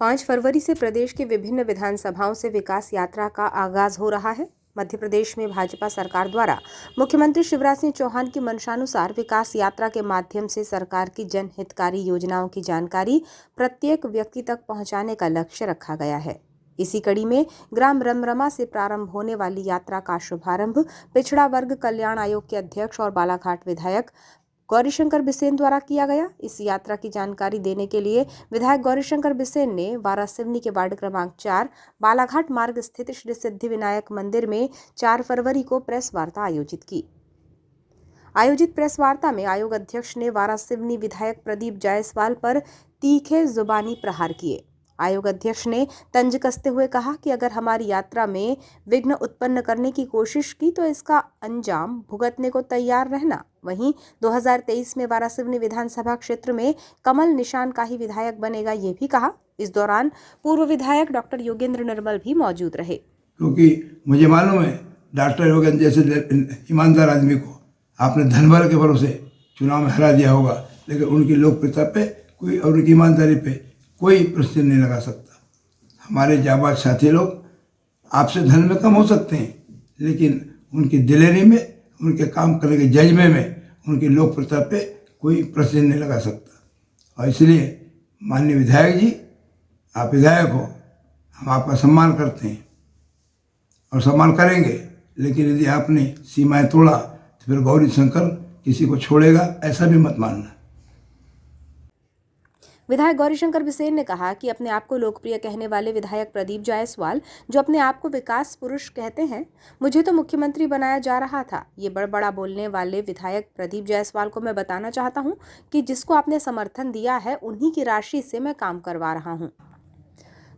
5 फरवरी से प्रदेश की विभिन्न विधानसभाओं से विकास यात्रा का आगाज हो रहा है। मध्य प्रदेश में भाजपा सरकार द्वारा मुख्यमंत्री शिवराज सिंह चौहान की मंशानुसार विकास यात्रा के माध्यम से सरकार की जनहितकारी योजनाओं की जानकारी प्रत्येक व्यक्ति तक पहुंचाने का लक्ष्य रखा गया है। इसी कड़ी में ग्राम रमरमा से प्रारंभ होने वाली यात्रा का शुभारंभ पिछड़ा वर्ग कल्याण आयोग के अध्यक्ष और बालाघाट विधायक गौरीशंकर बिसेन द्वारा किया गया। इस यात्रा की जानकारी देने के लिए विधायक गौरीशंकर बिसेन ने वारासिवनी के वार्ड क्रमांक 4 बालाघाट मार्ग स्थित श्री सिद्धि विनायक मंदिर में 4 फरवरी को प्रेस वार्ता आयोजित की। आयोजित प्रेस वार्ता में आयोग अध्यक्ष ने वारासिवनी विधायक प्रदीप जायसवाल पर तीखे जुबानी प्रहार किए। आयोग अध्यक्ष ने तंज कसते हुए कहा कि अगर हमारी यात्रा में विघ्न उत्पन्न करने की कोशिश की तो इसका अंजाम भुगतने को तैयार रहना। वहीं 2023 में वारासिवनी विधानसभा क्षेत्र में कमल निशान का ही विधायक बनेगा, ये भी कहा। इस दौरान पूर्व विधायक डॉक्टर योगेंद्र निर्मल भी मौजूद रहे। क्योंकि मुझे मालूम है डॉक्टर योगेंद्र जैसे ईमानदार आदमी को आपने धनबल के भरोसे चुनाव में हरा दिया होगा, लेकिन उनकी लोकप्रियता पे कोई और उनकी ईमानदारी पे कोई प्रश्न नहीं लगा सकता। हमारे जाबाज साथी लोग आपसे धन में कम हो सकते हैं, लेकिन उनकी दिलेरी में, उनके काम करने के जज्बे में, उनकी लोकप्रियता पे कोई प्रश्न नहीं लगा सकता। और इसलिए माननीय विधायक जी, आप विधायक हो, हम आपका सम्मान करते हैं और सम्मान करेंगे, लेकिन यदि आपने सीमाएं तोड़ा तो फिर गौरीशंकर किसी को छोड़ेगा, ऐसा भी मत मानना। विधायक गौरीशंकर बिसेन ने कहा कि अपने आप को लोकप्रिय कहने वाले विधायक प्रदीप जायसवाल, जो अपने आप को विकास पुरुष कहते हैं, मुझे तो मुख्यमंत्री बनाया जा रहा था। ये बड़ा बोलने वाले विधायक प्रदीप जायसवाल को मैं बताना चाहता हूं कि जिसको आपने समर्थन दिया है उन्हीं की राशि से मैं काम करवा रहा हूं।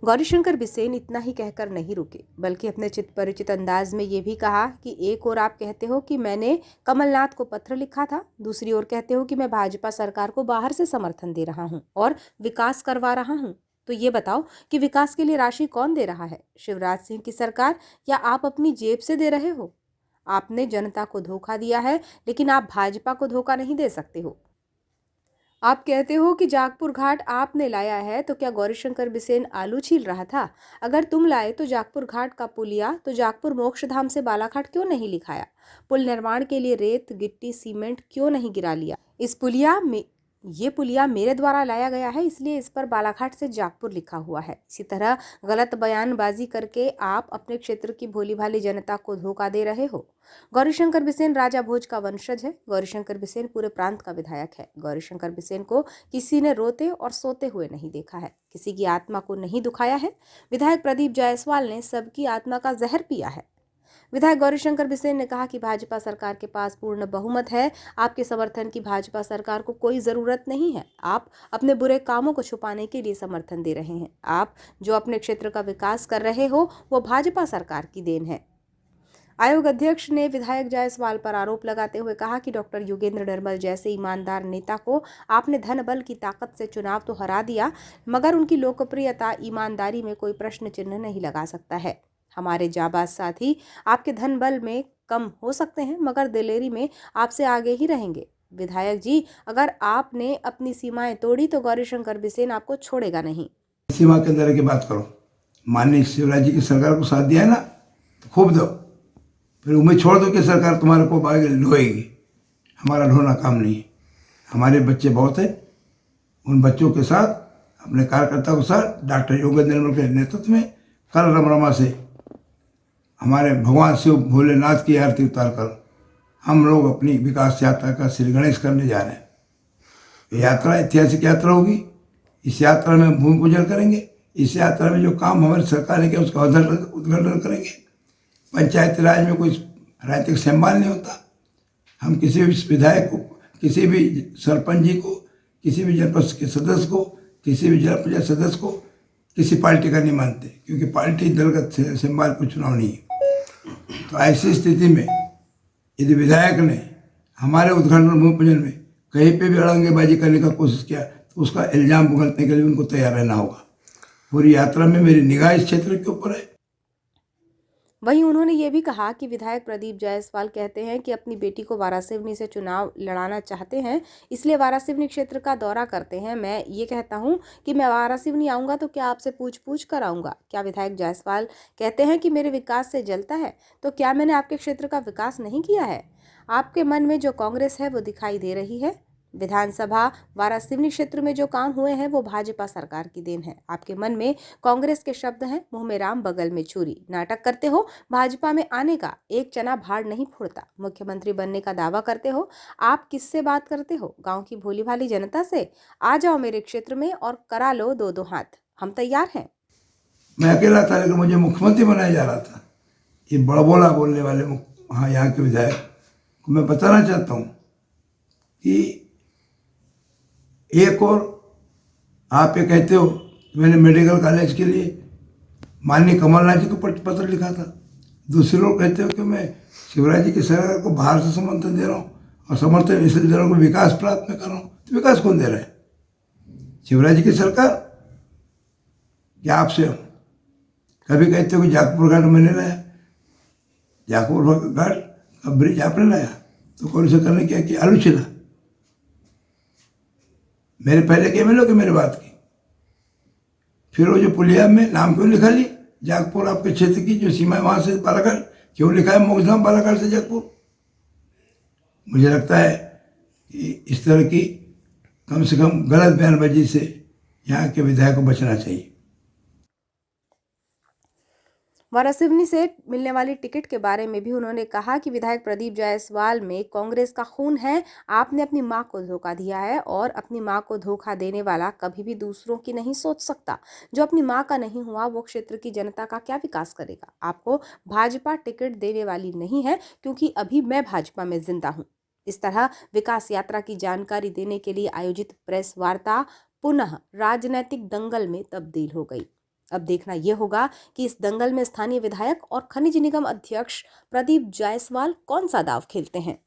गौरीशंकर बिसेन इतना ही कहकर नहीं रुके, बल्कि अपने चित परिचित अंदाज में ये भी कहा कि एक ओर आप कहते हो कि मैंने कमलनाथ को पत्र लिखा था, दूसरी ओर कहते हो कि मैं भाजपा सरकार को बाहर से समर्थन दे रहा हूं और विकास करवा रहा हूं। तो ये बताओ कि विकास के लिए राशि कौन दे रहा है, शिवराज सिंह की सरकार या आप अपनी जेब से दे रहे हो? आपने जनता को धोखा दिया है, लेकिन आप भाजपा को धोखा नहीं दे सकते हो। आप कहते हो कि जागपुर घाट आपने लाया है, तो क्या गौरीशंकर बिसेन आलू छील रहा था? अगर तुम लाए तो जागपुर घाट का पुलिया तो जागपुर मोक्षधाम से बालाघाट क्यों नहीं लिखाया? पुल निर्माण के लिए रेत, गिट्टी, सीमेंट क्यों नहीं गिरा लिया? ये पुलिया मेरे द्वारा लाया गया है, इसलिए इस पर बालाघाट से जागपुर लिखा हुआ है। इसी तरह गलत बयानबाजी करके आप अपने क्षेत्र की भोली भाली जनता को धोखा दे रहे हो। गौरीशंकर बिसेन राजा भोज का वंशज है। गौरीशंकर बिसेन पूरे प्रांत का विधायक है। गौरीशंकर बिसेन को किसी ने रोते और सोते हुए नहीं देखा है, किसी की आत्मा को नहीं दुखाया है। विधायक प्रदीप जायसवाल ने सबकी आत्मा का जहर पिया है। विधायक गौरीशंकर बिसेन ने कहा कि भाजपा सरकार के पास पूर्ण बहुमत है। आपके समर्थन की भाजपा सरकार को कोई ज़रूरत नहीं है। आप अपने बुरे कामों को छुपाने के लिए समर्थन दे रहे हैं। आप जो अपने क्षेत्र का विकास कर रहे हो वो भाजपा सरकार की देन है। आयोग अध्यक्ष ने विधायक जायसवाल पर आरोप लगाते हुए कहा कि डॉक्टर योगेंद्र निर्मल जैसे ईमानदार नेता को आपने धन बल की ताकत से चुनाव तो हरा दिया, मगर उनकी लोकप्रियता, ईमानदारी में कोई प्रश्न चिन्ह नहीं लगा सकता है। हमारे जाबाज साथी आपके धन बल में कम हो सकते हैं, मगर दिलेरी में आपसे आगे ही रहेंगे। विधायक जी, अगर आपने अपनी सीमाएं तोड़ी तो गौरीशंकर बिसेन आपको छोड़ेगा नहीं। सीमा के अंदर की बात करो। माननीय शिवराज जी की सरकार को साथ दिया है ना, तो खूब दो, फिर उम्मीद छोड़ दो कि सरकार तुम्हारे को आगे ढोएगी। हमारा ढोना काम नहीं है। हमारे बच्चे बहुत हैं, उन बच्चों के साथ, अपने कार्यकर्ताओं के साथ डॉक्टर योगेंद्र निर्मल के नेतृत्व में कल रमरमा से हमारे भगवान शिव भोलेनाथ की आरती उतार कर हम लोग अपनी विकास यात्रा का श्री गणेश करने जा रहे हैं। ये यात्रा ऐतिहासिक यात्रा होगी। इस यात्रा में भूमि पूजन करेंगे। इस यात्रा में जो काम हमारी सरकार ने किया उसका उद्घाटन करेंगे। पंचायती राज में कोई राजनीतिक सम्मान नहीं होता। हम किसी भी विधायक को, किसी भी सरपंच जी को, किसी भी जनपद के सदस्य को, किसी भी जिला पंचायत सदस्य को किसी पार्टी का नहीं मानते, क्योंकि पार्टी दलगत सम्मान को चुनाव नहीं है। तो ऐसी स्थिति में यदि विधायक ने हमारे उद्घाटन भूमि पूजन में कहीं पे भी अड़ंगेबाजी करने का कोशिश किया तो उसका इल्जाम भुगतने के लिए उनको तैयार रहना होगा। पूरी यात्रा में मेरी निगाह इस क्षेत्र के ऊपर है। वहीं उन्होंने ये भी कहा कि विधायक प्रदीप जायसवाल कहते हैं कि अपनी बेटी को वारासिवनी से चुनाव लड़ाना चाहते हैं, इसलिए वारासिवनी क्षेत्र का दौरा करते हैं। मैं ये कहता हूं कि मैं वारासिवनी आऊंगा तो क्या आपसे पूछ कर आऊंगा? क्या विधायक जायसवाल कहते हैं कि मेरे विकास से जलता है? तो क्या मैंने आपके क्षेत्र का विकास नहीं किया है? आपके मन में जो कांग्रेस है वो दिखाई दे रही है। विधानसभा वारासिवनी क्षेत्र में जो काम हुए हैं वो भाजपा सरकार की देन है। आपके मन में कांग्रेस के शब्द हैं, मुंह में राम बगल में छुरी। नाटक करते हो, भाजपा में आने का एक चना भाड़ नहीं फोड़ता। मुख्यमंत्री बनने का दावा करते हो, आप किससे बात करते हो? गांव की भोली भाली जनता से। आ जाओ मेरे क्षेत्र में और करा लो दो दो हाथ, हम तैयार हैं। मैं अकेला था, लेकिन मुझे मुख्यमंत्री बनाया जा रहा था। ये बड़बोला बोलने वाले हाँ यहाँ के विधायक को मैं बताना चाहता हूँ कि एक और आप ये कहते हो कि मैंने मेडिकल कॉलेज के लिए माननीय कमलनाथ जी को पत्र लिखा था। दूसरे लोग कहते हो कि मैं शिवराज जी की सरकार को बाहर से समर्थन दे रहा हूँ, और समर्थन इसलिए दे रहा हूँ कि विकास प्राप्त में कर रहा हूँ। तो विकास कौन दे रहा है? शिवराज जी की सरकार या आपसे? कभी कहते हो कि जागपुर घाट मैंने लाया, जागपुर घाट का ब्रिज आपने लाया, तो कौन सा करने क्या कि आलू छिला? मेरे पहले के एमएलए की मेरी बात की। फिर वो जो पुलिया में नाम क्यों लिखा ली जागपुर आपके क्षेत्र की जो सीमा है वहाँ से बालाघाट क्यों लिखा है मोक्षधाम बालाघाट से जागपुर? मुझे लगता है कि इस तरह की कम से कम गलत बयानबाजी से यहाँ के विधायक को बचना चाहिए। वारासिवनी से मिलने वाली टिकट के बारे में भी उन्होंने कहा कि विधायक प्रदीप जायसवाल में कांग्रेस का खून है। आपने अपनी मां को धोखा दिया है और अपनी मां को धोखा देने वाला कभी भी दूसरों की नहीं सोच सकता। जो अपनी मां का नहीं हुआ वो क्षेत्र की जनता का क्या विकास करेगा? आपको भाजपा टिकट देने वाली नहीं है, क्योंकि अभी मैं भाजपा में जिंदा हूं। इस तरह विकास यात्रा की जानकारी देने के लिए आयोजित प्रेस वार्ता पुनः राजनीतिक दंगल में तब्दील हो गई। अब देखना यह होगा कि इस दंगल में स्थानीय विधायक और खनिज निगम अध्यक्ष प्रदीप जायसवाल कौन सा दांव खेलते हैं।